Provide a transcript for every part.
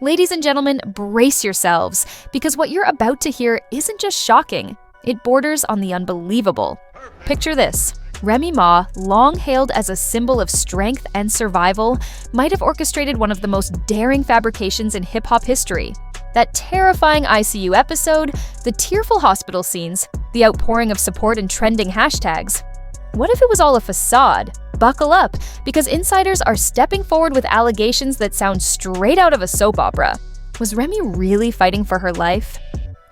Ladies and gentlemen, brace yourselves, because what you're about to hear isn't just shocking, it borders on the unbelievable. Picture this. Remy Ma, long hailed as a symbol of strength and survival, might have orchestrated one of the most daring fabrications in hip-hop history. That terrifying ICU episode, the tearful hospital scenes, the outpouring of support and trending hashtags. What if it was all a facade? Buckle up, because insiders are stepping forward with allegations that sound straight out of a soap opera. Was Remy really fighting for her life?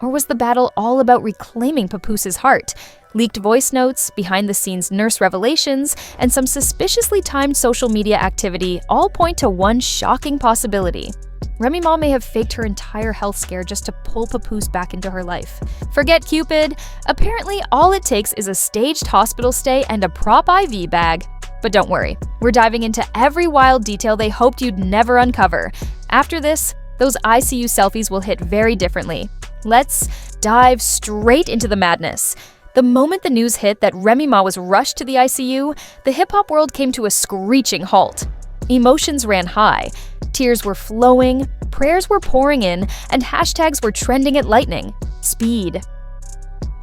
Or was the battle all about reclaiming Papoose's heart? Leaked voice notes, behind-the-scenes nurse revelations, and some suspiciously timed social media activity all point to one shocking possibility. Remy Ma may have faked her entire health scare just to pull Papoose back into her life. Forget Cupid. Apparently, all it takes is a staged hospital stay and a prop IV bag. But don't worry, we're diving into every wild detail they hoped you'd never uncover. After this, those ICU selfies will hit very differently. Let's dive straight into the madness. The moment the news hit that Remy Ma was rushed to the ICU, the hip-hop world came to a screeching halt. Emotions ran high, tears were flowing, prayers were pouring in, and hashtags were trending at lightning speed.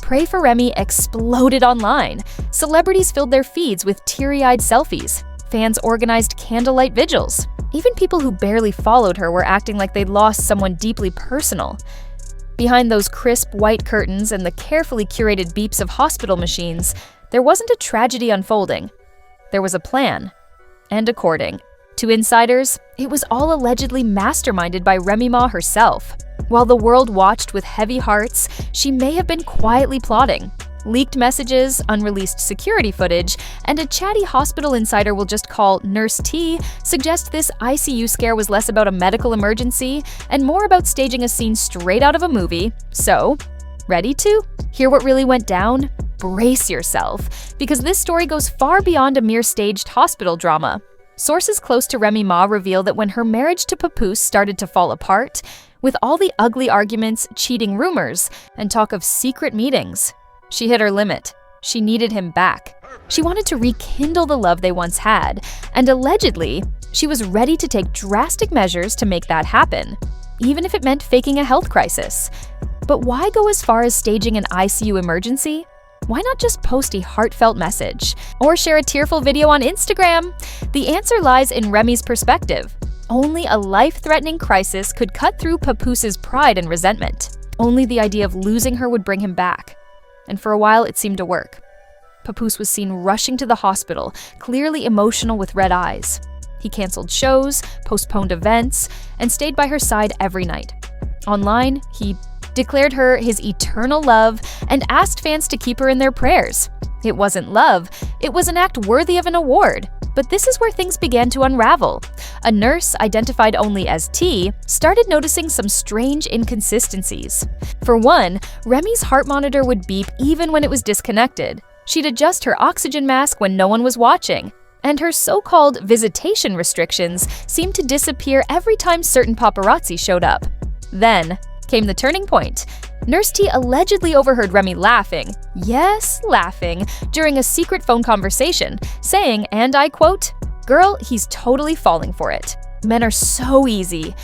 Pray for Remy exploded online. Celebrities filled their feeds with teary-eyed selfies. Fans organized candlelight vigils. Even people who barely followed her were acting like they'd lost someone deeply personal. Behind those crisp white curtains and the carefully curated beeps of hospital machines, there wasn't a tragedy unfolding. There was a plan. And according to insiders, it was all allegedly masterminded by Remy Ma herself. While the world watched with heavy hearts, she may have been quietly plotting. Leaked messages, unreleased security footage, and a chatty hospital insider we'll just call Nurse T suggest this ICU scare was less about a medical emergency and more about staging a scene straight out of a movie. So, ready to hear what really went down? Brace yourself, because this story goes far beyond a mere staged hospital drama. Sources close to Remy Ma reveal that when her marriage to Papoose started to fall apart, with all the ugly arguments, cheating rumors, and talk of secret meetings, she hit her limit. She needed him back. She wanted to rekindle the love they once had, and allegedly, she was ready to take drastic measures to make that happen, even if it meant faking a health crisis. But why go as far as staging an ICU emergency? Why not just post a heartfelt message? Or share a tearful video on Instagram? The answer lies in Remy's perspective. Only a life-threatening crisis could cut through Papoose's pride and resentment. Only the idea of losing her would bring him back. And for a while, it seemed to work. Papoose was seen rushing to the hospital, clearly emotional with red eyes. He canceled shows, postponed events, and stayed by her side every night. Online, he declared her his eternal love and asked fans to keep her in their prayers. It wasn't love, it was an act worthy of an award. But this is where things began to unravel. A nurse, identified only as T, started noticing some strange inconsistencies. For one, Remy's heart monitor would beep even when it was disconnected. She'd adjust her oxygen mask when no one was watching. And her so-called visitation restrictions seemed to disappear every time certain paparazzi showed up. Then came the turning point. Nurse T allegedly overheard Remy laughing, yes, laughing, during a secret phone conversation, saying, and I quote, "Girl, he's totally falling for it. Men are so easy."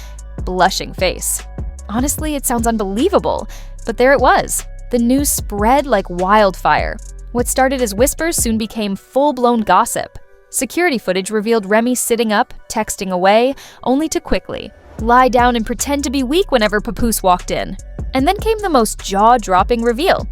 Blushing face. Honestly, it sounds unbelievable, but there it was. The news spread like wildfire. What started as whispers soon became full-blown gossip. Security footage revealed Remy sitting up, texting away, only to quickly lie down and pretend to be weak whenever Papoose walked in. And then came the most jaw-dropping reveal: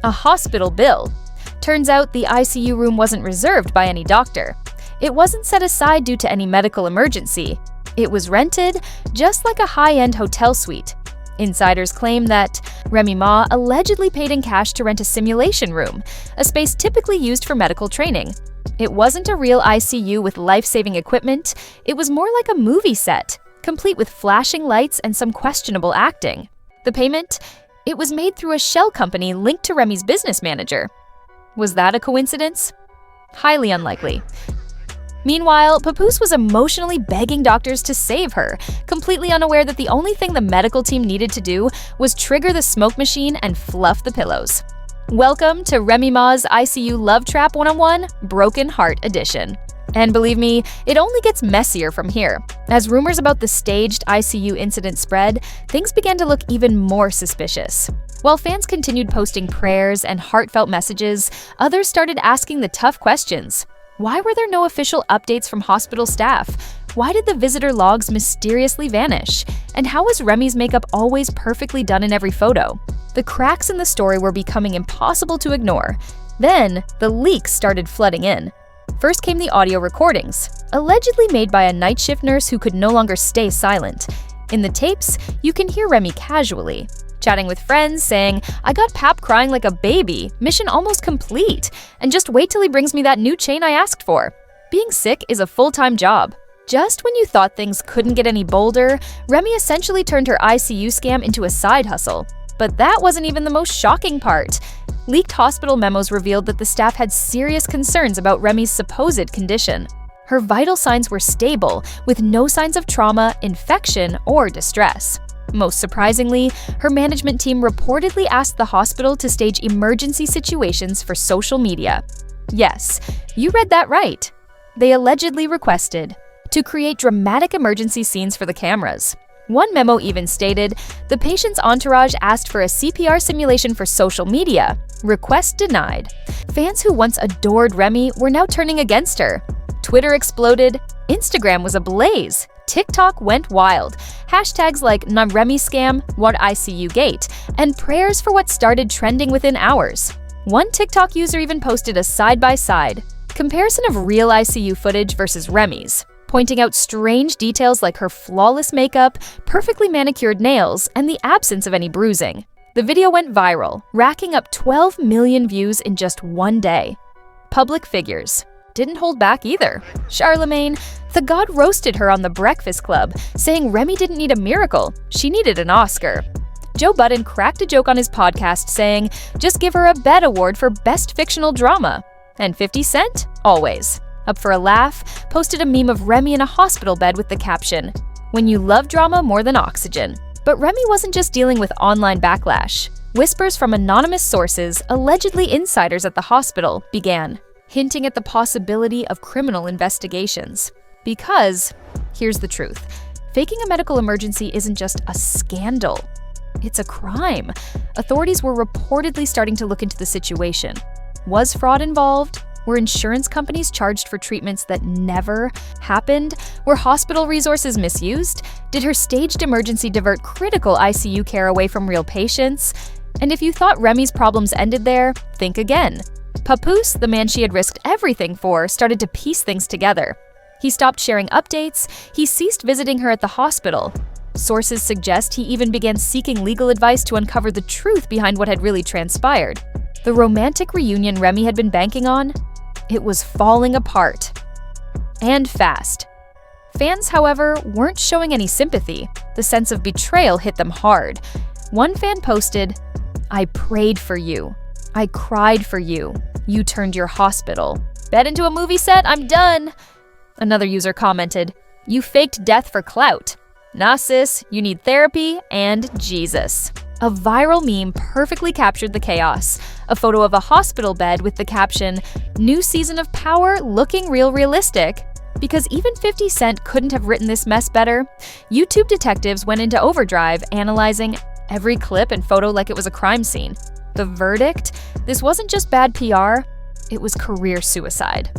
a hospital bill. Turns out the ICU room wasn't reserved by any doctor. It wasn't set aside due to any medical emergency. It was rented, just like a high-end hotel suite. Insiders claim that Remy Ma allegedly paid in cash to rent a simulation room, a space typically used for medical training. It wasn't a real ICU with life-saving equipment, it was more like a movie set, complete with flashing lights and some questionable acting. The payment? It was made through a shell company linked to Remy's business manager. Was that a coincidence? Highly unlikely. Meanwhile, Papoose was emotionally begging doctors to save her, completely unaware that the only thing the medical team needed to do was trigger the smoke machine and fluff the pillows. Welcome to Remy Ma's ICU Love Trap 101 Broken Heart Edition. And believe me, it only gets messier from here. As rumors about the staged ICU incident spread, things began to look even more suspicious. While fans continued posting prayers and heartfelt messages, others started asking the tough questions. Why were there no official updates from hospital staff? Why did the visitor logs mysteriously vanish? And how was Remy's makeup always perfectly done in every photo? The cracks in the story were becoming impossible to ignore. Then, the leaks started flooding in. First came the audio recordings, allegedly made by a night shift nurse who could no longer stay silent. In the tapes, you can hear Remy casually, chatting with friends, saying, "I got Pap crying like a baby, mission almost complete, and just wait till he brings me that new chain I asked for." Being sick is a full-time job. Just when you thought things couldn't get any bolder, Remy essentially turned her ICU scam into a side hustle. But that wasn't even the most shocking part. Leaked hospital memos revealed that the staff had serious concerns about Remy's supposed condition. Her vital signs were stable, with no signs of trauma, infection, or distress. Most surprisingly, her management team reportedly asked the hospital to stage emergency situations for social media. Yes, you read that right. They allegedly requested to create dramatic emergency scenes for the cameras. One memo even stated, the patient's entourage asked for a CPR simulation for social media. Request denied. Fans who once adored Remy were now turning against her. Twitter exploded, Instagram was ablaze, TikTok went wild. Hashtags like Remy scam, what ICU gate, and prayers for what started trending within hours. One TikTok user even posted a side-by-side comparison of real ICU footage versus Remy's, pointing out strange details like her flawless makeup, perfectly manicured nails, and the absence of any bruising. The video went viral, racking up 12 million views in just one day. Public figures didn't hold back either. Charlemagne, the god, roasted her on The Breakfast Club, saying Remy didn't need a miracle, she needed an Oscar. Joe Budden cracked a joke on his podcast saying, just give her a BET award for Best Fictional Drama. And 50 Cent, always up for a laugh, posted a meme of Remy in a hospital bed with the caption, "When you love drama more than oxygen." But Remy wasn't just dealing with online backlash. Whispers from anonymous sources, allegedly insiders at the hospital, began, hinting at the possibility of criminal investigations. Because, here's the truth, faking a medical emergency isn't just a scandal. It's a crime. Authorities were reportedly starting to look into the situation. Was fraud involved? Were insurance companies charged for treatments that never happened? Were hospital resources misused? Did her staged emergency divert critical ICU care away from real patients? And if you thought Remy's problems ended there, think again. Papoose, the man she had risked everything for, started to piece things together. He stopped sharing updates, he ceased visiting her at the hospital. Sources suggest he even began seeking legal advice to uncover the truth behind what had really transpired. The romantic reunion Remy had been banking on? It was falling apart. And fast. Fans, however, weren't showing any sympathy. The sense of betrayal hit them hard. One fan posted, "I prayed for you. I cried for you. You turned your hospital. Bet into a movie set, I'm done." Another user commented, "You faked death for clout. Nah sis, you need therapy and Jesus." A viral meme perfectly captured the chaos. A photo of a hospital bed with the caption, "New season of Power looking realistic." Because even 50 Cent couldn't have written this mess better, YouTube detectives went into overdrive, analyzing every clip and photo like it was a crime scene. The verdict? This wasn't just bad PR, it was career suicide.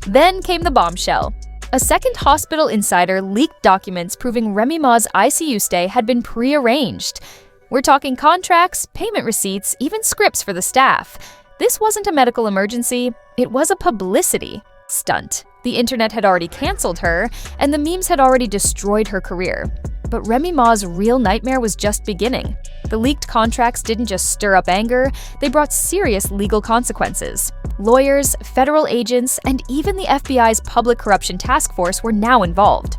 Then came the bombshell. A second hospital insider leaked documents proving Remy Ma's ICU stay had been pre-arranged. We're talking contracts, payment receipts, even scripts for the staff. This wasn't a medical emergency, it was a publicity stunt. The internet had already canceled her, and the memes had already destroyed her career. But Remy Ma's real nightmare was just beginning. The leaked contracts didn't just stir up anger, they brought serious legal consequences. Lawyers, federal agents, and even the FBI's Public Corruption Task Force were now involved.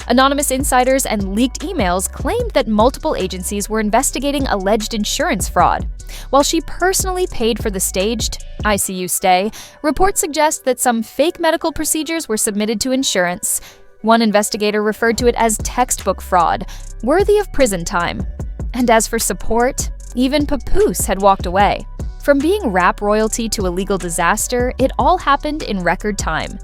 Anonymous insiders and leaked emails claimed that multiple agencies were investigating alleged insurance fraud. While she personally paid for the staged ICU stay, reports suggest that some fake medical procedures were submitted to insurance. One investigator referred to it as textbook fraud, worthy of prison time. And as for support, even Papoose had walked away. From being rap royalty to a legal disaster, it all happened in record time.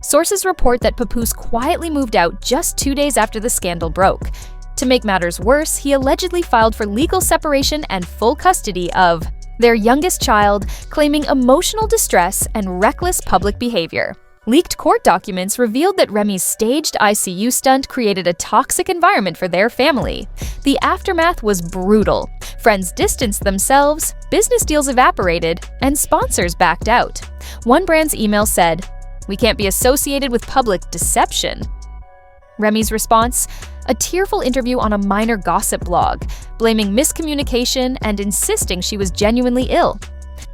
Sources report that Papoose quietly moved out just 2 days after the scandal broke. To make matters worse, he allegedly filed for legal separation and full custody of their youngest child, claiming emotional distress and reckless public behavior. Leaked court documents revealed that Remy's staged ICU stunt created a toxic environment for their family. The aftermath was brutal. Friends distanced themselves, business deals evaporated, and sponsors backed out. One brand's email said, "We can't be associated with public deception." Remy's response? A tearful interview on a minor gossip blog, blaming miscommunication and insisting she was genuinely ill.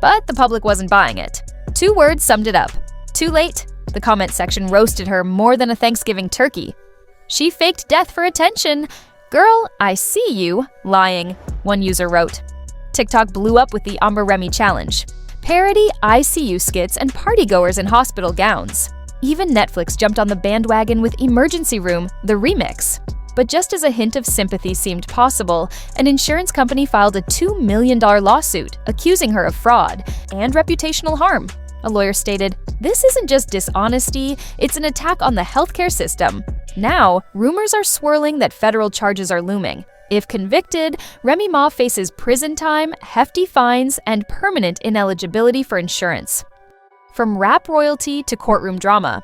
But the public wasn't buying it. 2 words summed it up. Too late. The comment section roasted her more than a Thanksgiving turkey. "She faked death for attention. Girl, I see you lying," one user wrote. TikTok blew up with the Umber Remy challenge. Parody ICU skits and partygoers in hospital gowns. Even Netflix jumped on the bandwagon with Emergency Room, the remix. But just as a hint of sympathy seemed possible, an insurance company filed a $2 million lawsuit accusing her of fraud and reputational harm. A lawyer stated, "This isn't just dishonesty, it's an attack on the healthcare system." Now, rumors are swirling that federal charges are looming. If convicted, Remy Ma faces prison time, hefty fines, and permanent ineligibility for insurance. From rap royalty to courtroom drama.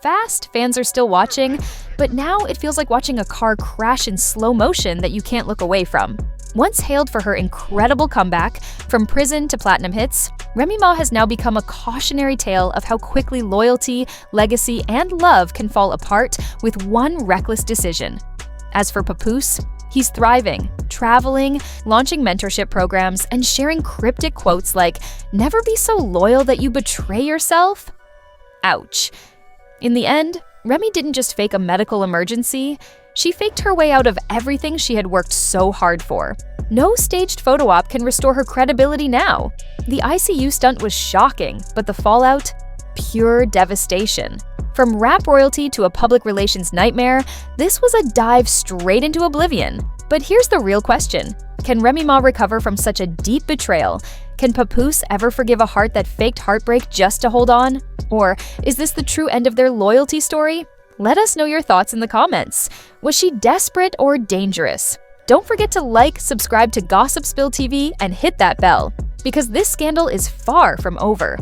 Fast, fans are still watching, but now it feels like watching a car crash in slow motion that you can't look away from. Once hailed for her incredible comeback, from prison to platinum hits, Remy Ma has now become a cautionary tale of how quickly loyalty, legacy, and love can fall apart with one reckless decision. As for Papoose, he's thriving, traveling, launching mentorship programs, and sharing cryptic quotes like, "Never be so loyal that you betray yourself." Ouch. In the end, Remy didn't just fake a medical emergency, she faked her way out of everything she had worked so hard for. No staged photo op can restore her credibility now. The ICU stunt was shocking, but the fallout? Pure devastation. From rap royalty to a public relations nightmare, this was a dive straight into oblivion. But here's the real question. Can Remy Ma recover from such a deep betrayal? Can Papoose ever forgive a heart that faked heartbreak just to hold on? Or is this the true end of their loyalty story? Let us know your thoughts in the comments. Was she desperate or dangerous? Don't forget to like, subscribe to Gossip Spill TV, and hit that bell, because this scandal is far from over.